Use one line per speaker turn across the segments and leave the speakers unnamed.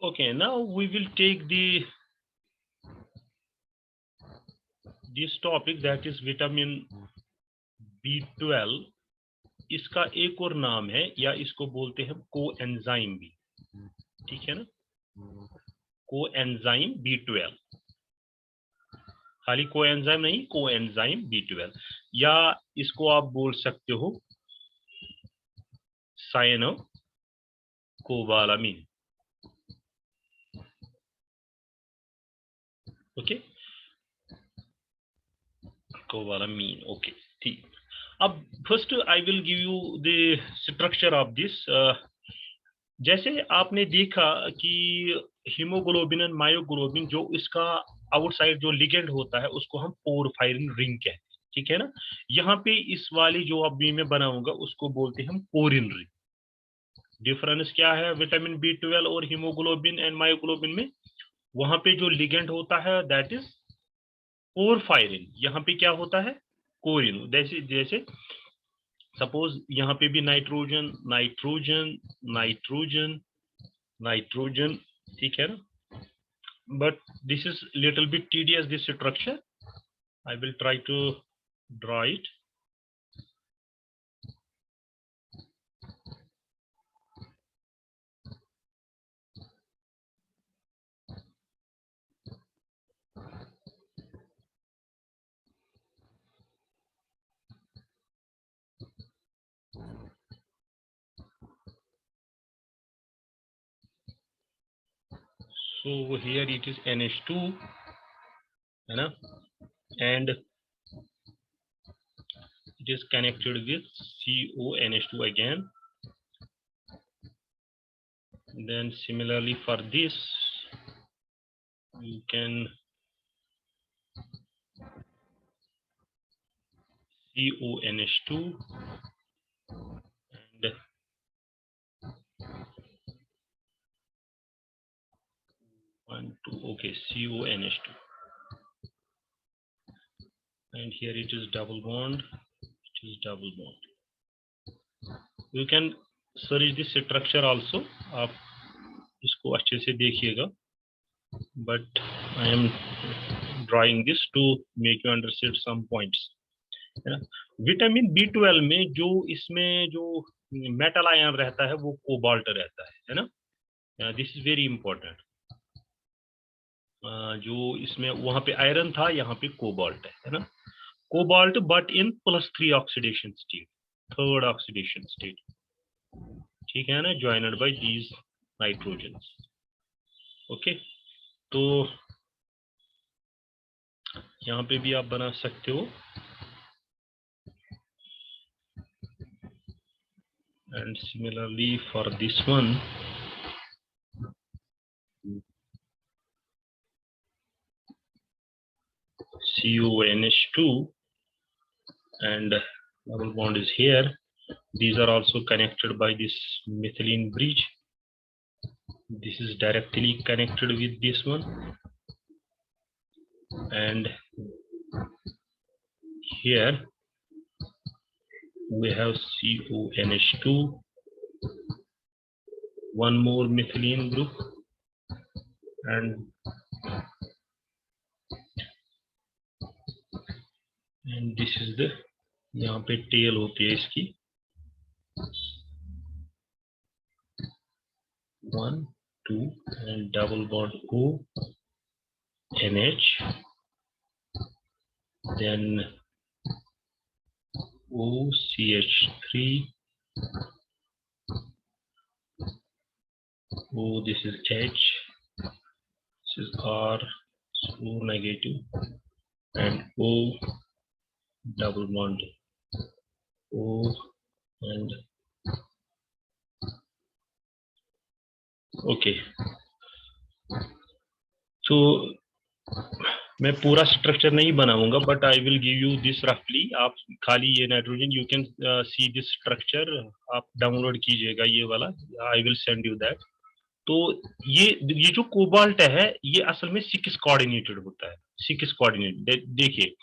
Okay, now we will take this topic, that is vitamin B12. इसका एक और नाम है, या इसको बोलते हैं कोएंजाइम भी, ठीक है ना, कोएंजाइम B12। खाली कोएंजाइम नहीं, कोएंजाइम B12, या इसको आप बोल सकते हो साइनोकोबालामिन। Okay, cobalamin. ओके, ठीक। अब first I will give you the structure of this. जैसे आपने देखा कि हीमोग्लोबिन एंड मायोग्लोबिन, जो इसका आउटसाइड जो लिगेंड होता है उसको हम पोरफायरिन रिंग कहते हैं, ठीक है ना। यहाँ पे इस वाली जो अभी मैं बनाऊंगा उसको बोलते हैं हम पोरिन रिंग। डिफरेंस क्या है विटामिन B12 और हीमोग्लोबिन एंड मायोग्लोबिन में? वहां पे जो लिगेंड होता है दैट इज पोरफायरिन, यहाँ पे क्या होता है कोरिन। जैसे जैसे सपोज यहाँ पे भी नाइट्रोजन नाइट्रोजन नाइट्रोजन नाइट्रोजन, ठीक है ना। But this is little bit tedious, this structure. I will try to draw it. So here it is NH2, है ना, and it is connected with CONH2 again. Then similarly for this you can CONH2 and 1 2, okay, CONH2, and here it is double bond, it is double bond. You can search this structure also, आप इसको अच्छे से देखिएगा, but I am drawing this to make you understand some points, है ना। Vitamin B12 में जो इसमें जो मेटल आयन रहता है वो कोबाल्ट रहता है ना। This is very important. जो इसमें वहां पे आयरन था, यहाँ पे कोबाल्ट है ना, cobalt but in +3 oxidation state, third oxidation state, ठीक है ना, joined bye these nitrogen. Okay, तो यहाँ पे भी आप बना सकते हो, and similarly for this one CONH2 and double bond is here. These are also connected by this methylene bridge. This is directly connected with this one, and here we have CONH2, one more methylene group, and this is the, यहाँ पे tell होती है इसकी, 1 2 and double bond O NH, then OCH3, O, this is H, this is R, O negative, and O double bond O, and okay. So मैं पूरा structure नहीं बनाऊंगा, but I will give you this रफली। आप खाली ये nitrogen, you can see this structure, आप download कीजिएगा ये वाला, I will send you that. तो ये जो कोबाल्ट है ये असल में 6 कोऑर्डिनेटेड होता है, 6 कोऑर्डिनेट। देखिए,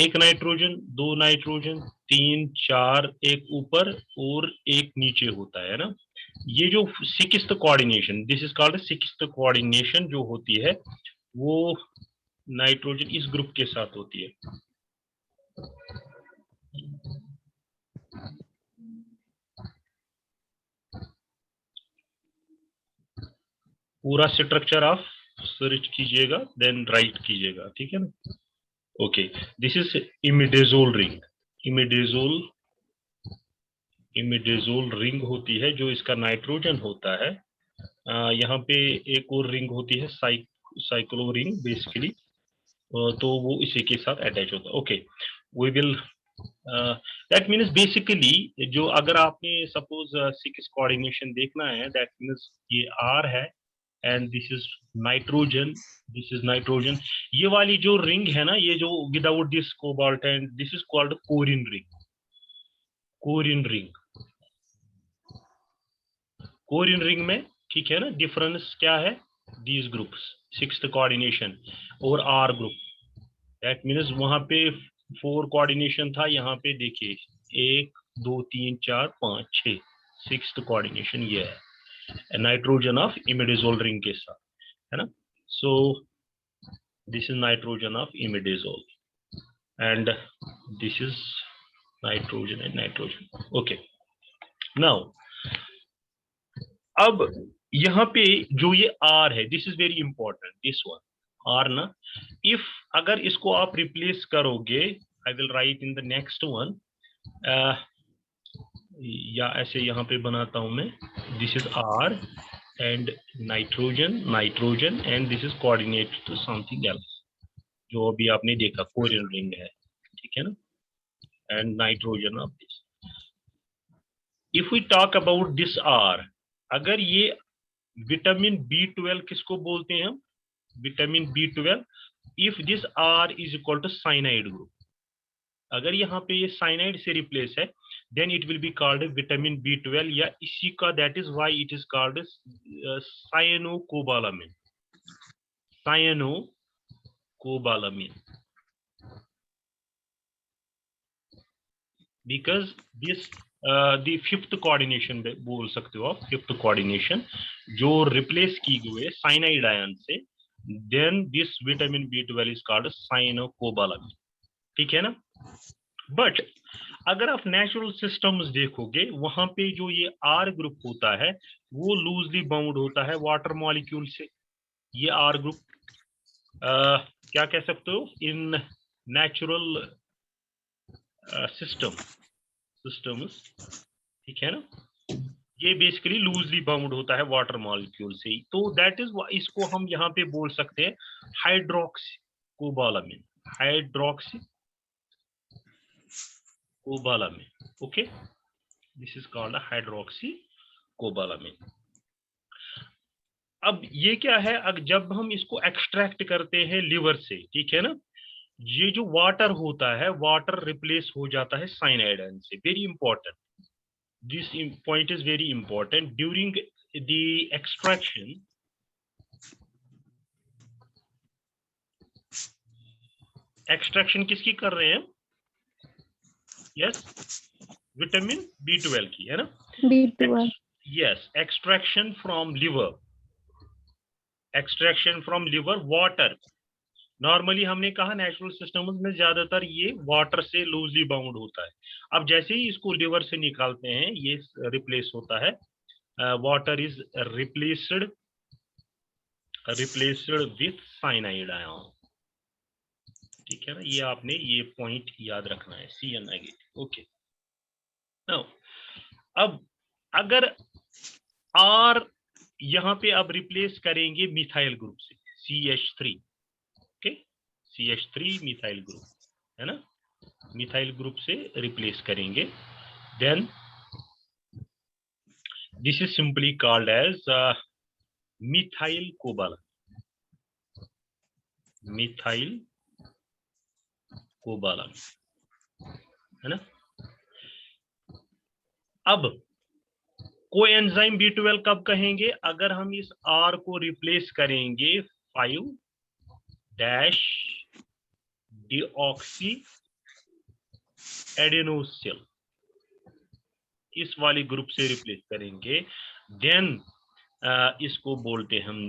एक नाइट्रोजन, 2 नाइट्रोजन, 3 4, एक ऊपर और एक नीचे होता है ना। ये जो sixth coordination, this is called sixth coordination जो होती है वो नाइट्रोजन इस ग्रुप के साथ होती है। पूरा स्ट्रक्चर आप सर्च कीजिएगा देन राइट कीजिएगा, ठीक है ना। Okay, this is imidazole ring. Imidazole imidazole ring होती है जो इसका नाइट्रोजन होता है। यहाँ पे एक और रिंग होती है साइक्लो रिंग बेसिकली, तो वो इसी के साथ अटैच होता है। Okay, we will that means basically जो अगर आपने सपोज सिक्स कोऑर्डिनेशन देखना है, दैट मीन्स ये आर है and this is nitrogen, this is nitrogen. ये वाली जो रिंग है ना, ये जो without this cobalt and this is called corrin ring. Corrin ring, corrin ring में ठीक है ना, डिफरेंस क्या है, दीज ग्रुप्स सिक्स्थ कोऑर्डिनेशन और आर ग्रुप, दैट मीन्स वहां पे 4 कोऑर्डिनेशन था, यहाँ पे देखिए 1 2 3 4 5 6 सिक्स्थ कोऑर्डिनेशन ये है नाइट्रोजन ऑफ इमिडाजोल रिंग के साथ, है ना। So this is nitrogen of imidazole and this is nitrogen and nitrogen. Okay, now अब यहाँ पे जो ये आर है, this is very important, this one R ना, इफ अगर इसको आप रिप्लेस करोगे, I will write in the next one, या ऐसे यहाँ पे बनाता हूं मैं, this is R and nitrogen nitrogen and this is coordinate to something else, जो अभी आपने देखा कोरियल रिंग है, ठीक है ना, and nitrogen of this. If we talk about this R, अगर ये विटामिन B12 किसको बोलते हैं हम, vitamin B12, if this R is equal to cyanide group, अगर यहाँ पे ये साइनाइड से रिप्लेस है, then it will be called vitamin B12, या इसी का that is why it is called cyanocobalamin, cyanocobalamin, because this the fifth coordination बोल सकते हो आप, फिफ्थ कोऑर्डिनेशन जो रिप्लेस की गई है साइनाइड आयन से, then this vitamin B12 is called cyanocobalamin, ठीक है ना। बट अगर आप नेचुरल सिस्टम्स देखोगे, वहां पे जो ये आर ग्रुप होता है वो लूजली बाउंड होता है वाटर मॉलिक्यूल से। ये आर ग्रुप क्या कह सकते हो, इन नेचुरल सिस्टम्स, ठीक है ना, ये बेसिकली लूजली बाउंड होता है वाटर मॉलिक्यूल से, तो दैट इज, इसको हम यहाँ पे बोल सकते हैं hydroxy cobalamin, hydroxy cobalamin, okay, this is called hydroxy cobalamin. अब ये क्या है, जब हम इसको एक्सट्रैक्ट करते हैं लिवर से, ठीक है ना, ये जो वाटर होता है, वाटर रिप्लेस हो जाता है साइनाइड आयन से, very important, this point is very important during the extraction किसकी कर रहे हैं, यस, विटामिन B12 की, है ना, B12, yes, extraction from liver water, normally हमने कहा नेचुरल सिस्टम्स में ज्यादातर ये वाटर से लूजली बाउंड होता है। अब जैसे ही इसको लिवर से निकालते हैं, ये रिप्लेस होता है, water is replaced with cyanide ion, ठीक है ना, ये आपने ये पॉइंट याद रखना है, Cn नेगेटिव, ओके। नाउ अब अगर R यहाँ पे अब रिप्लेस करेंगे मिथाइल ग्रुप से, CH3, okay, CH3 methyl group, है ना, मिथाइल ग्रुप से रिप्लेस करेंगे, then this is simply called as methyl cobalamin, methyl cobalamin, है ना। अब कोएंजाइम B12 कब कहेंगे, अगर हम इस R को रिप्लेस करेंगे 5 डैश डीऑक्सी एडेनोसिल, इस वाली ग्रुप से रिप्लेस करेंगे, देन इसको बोलते हम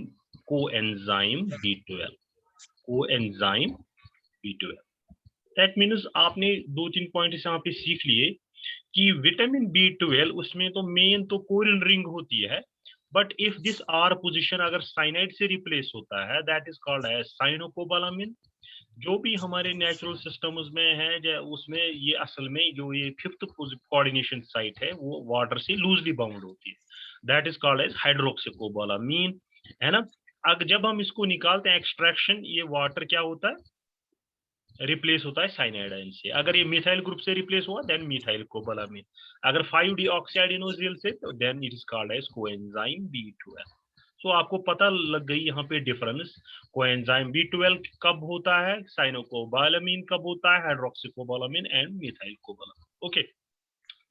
coenzyme B12, coenzyme B12। That means आपने 2-3 पॉइंट्स यहाँ पे सीख लिए कि विटामिन B12 उसमें तो मेन तो कोरिन रिंग होती है, but if this R position अगर साइनाइड से रिप्लेस होता है, that is called as cyanocobalamin. जो भी हमारे नेचुरल सिस्टम्स में है उसमें ये असल में जो ये 5th कोऑर्डिनेशन साइट है वो वाटर से लूजली बाउंड होती है, दैट इज कॉल्ड एज हाइड्रोक्सीकोबालामीन, है ना। अगर जब हम इसको निकालते हैं एक्सट्रैक्शन, ये वाटर क्या होता है, रिप्लेस होता है साइनाइडाइन से। अगर ये मिथाइल ग्रुप से रिप्लेस हुआ देन मिथाइल कोबालामिन, अगर 5-डीऑक्सीआइडिनोसिल से तो then it is called as coenzyme B12। तो आपको पता लग गई यहाँ पे डिफरेंस, कोएंजाइम B12 कब होता है, साइनोकोबालामिन कब होता है, hydroxocobalamin and methyl cobalamin. Okay,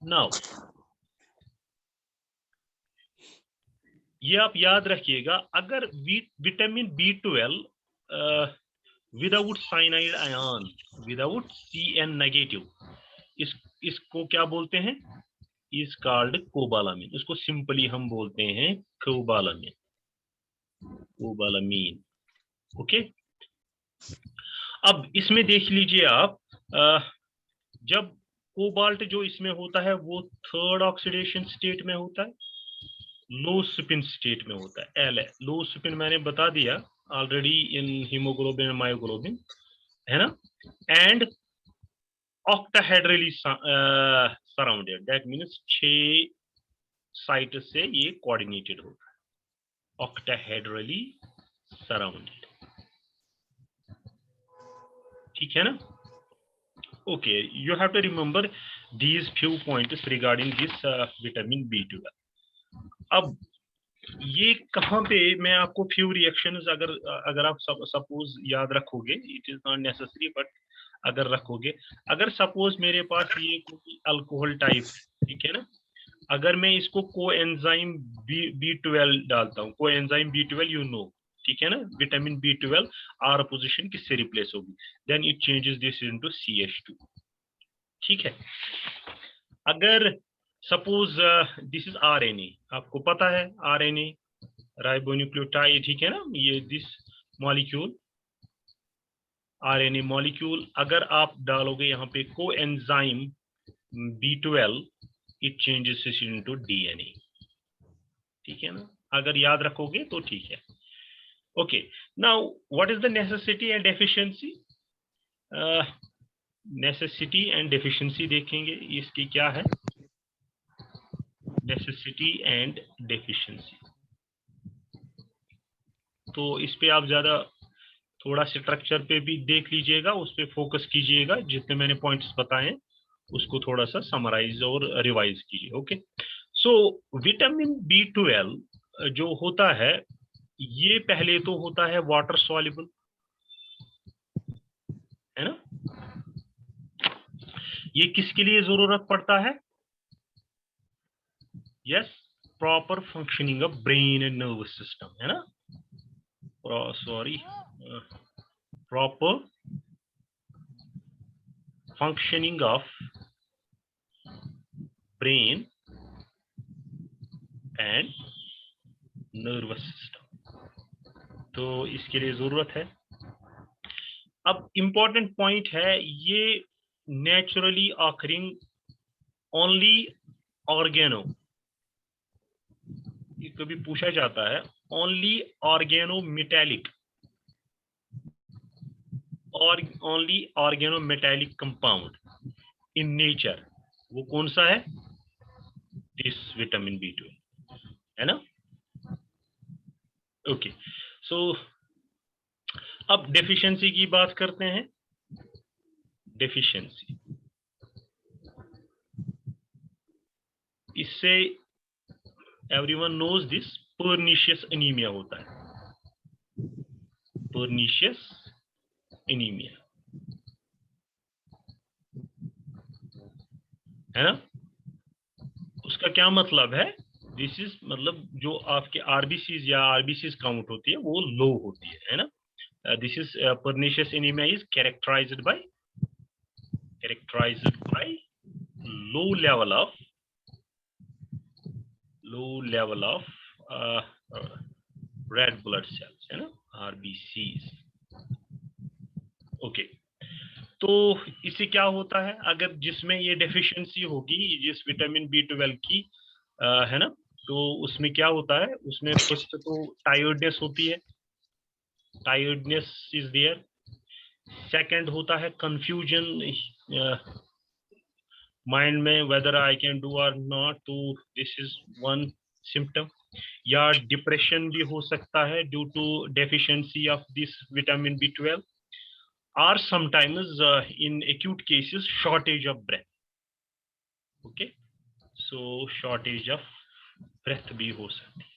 now ये आप याद रखिएगा, अगर vitamin B12 without cyanide ion, without Cn negative, इसको क्या बोलते हैं, इज कॉल्ड कोबालामिन। उसको सिंपली हम बोलते हैं कोबालामिन, कोबालामीन। ओके, अब इसमें देख लीजिए आप, जब कोबाल्ट जो इसमें होता है वो 3rd ऑक्सीडेशन स्टेट में होता है, लो स्पिन स्टेट में होता है, L है। लो स्पिन मैंने बता दिया ऑलरेडी इन हीमोग्लोबिन और मायोग्लोबिन, है ना। And octahedrally surrounded, that means 6 site से ये कोऑर्डिनेटेड होता है, ऑक्टाहेड्रली सराउंडेड, ठीक है ना। Okay, you have to remember these few points regarding this vitamin B12। अब ये कहाँ पे मैं आपको फ्यू रिएक्शंस अगर आप सपोज याद रखोगे, it is not necessary but अगर रखोगे, अगर सपोज मेरे पास ये कोई अल्कोहल टाइप, ठीक है ना, अगर मैं इसको कोएंजाइम B12 डालता हूँ, कोएंजाइम B12 यू नो, ठीक है ना, विटामिन B12 आर पोजीशन किससे रिप्लेस होगी, then it changes this into CH2, ठीक है। अगर सपोज दिस इज RNA, आपको पता है RNA राइबोन्यूक्लियोटाइड, ठीक है ना, ये दिस मॉलिक्यूल RNA मॉलिक्यूल, अगर आप डालोगे यहाँ पे coenzyme B12, it changes into DNA, ठीक है ना, अगर याद रखोगे तो ठीक है। Okay, now what is the necessity and deficiency, necessity and deficiency देखेंगे इसकी क्या है, नेसेसिटी एंड डेफिशिएंसी। तो इस पे आप ज्यादा थोड़ा स्ट्रक्चर पे भी देख लीजिएगा, उस पे फोकस कीजिएगा, जितने मैंने पॉइंट्स बताए उसको थोड़ा सा समराइज और रिवाइज कीजिए। ओके, सो विटामिन B12 जो होता है ये पहले तो होता है वाटर सॉल्युबल, है ना। ये किसके लिए जरूरत पड़ता है, yes, proper functioning of brain and nervous system, है ना, sorry, proper functioning of brain and nervous system, तो इसके लिए जरूरत है। अब इंपॉर्टेंट पॉइंट है, ये नेचुरली ऑकरिंग ओनली ऑर्गेनो, ये कभी पूछा जाता है, ओनली ऑर्गेनो मेटेलिक और only organo metallic compound in nature, वो कौन सा है, दिस विटामिन B12, है ना। ओके, सो अब डेफिशिएंसी की बात करते हैं। डेफिशिएंसी, इससे everyone knows this, pernicious anaemia होता है, पर्निशियस एनीमिया, है ना। उसका क्या मतलब है, दिस इज मतलब जो आपके आरबीसीज या आरबीसीज काउंट होती है वो लो होती है ना। This is pernicious anaemia is characterised by low level of low level of red blood cells, है ना, RBCs. ओके, तो इससे क्या होता है, अगर जिसमें ये डेफिशिएंसी होगी जिस विटामिन B12 की, है ना, तो उसमें क्या होता है, उसमें फर्स्ट तो टायर्डनेस होती है, टायर्डनेस इज देयर. सेकंड होता है कंफ्यूजन माइंड में, whether I can do or not, तो दिस इज वन सिम्टम. या डिप्रेशन भी हो सकता है due to deficiency of this vitamin B12, or sometimes in acute cases shortage of breath. Okay, so shortage of breath भी हो सकती है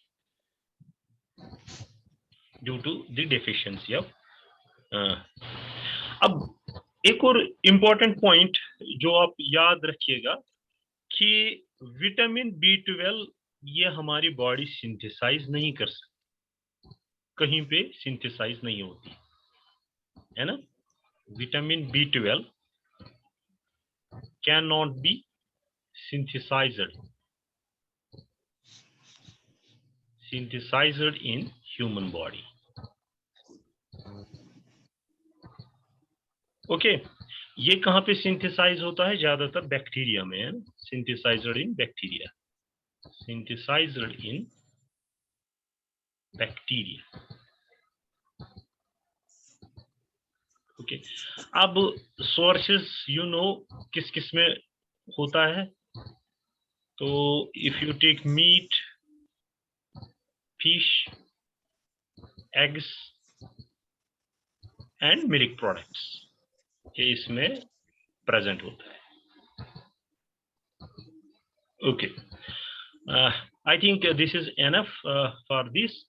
due to the deficiency of अब एक और इम्पोर्टेंट पॉइंट जो आप याद रखिएगा कि विटामिन B12 ये हमारी बॉडी सिंथेसाइज नहीं कर सकती, कहीं पे सिंथेसाइज नहीं होती है ना. Vitamin B12 cannot be synthesized in human body. Okay, ये कहाँ पे सिंथेसाइज होता है, ज्यादातर बैक्टीरिया में है, synthesized in bacteria, synthesized in bacteria. Okay, अब सोर्सेस यू नो किस किस में होता है, तो if you take meat, fish, eggs and milk products, ये इसमें प्रेजेंट होता है. Okay, I think this is enough for this.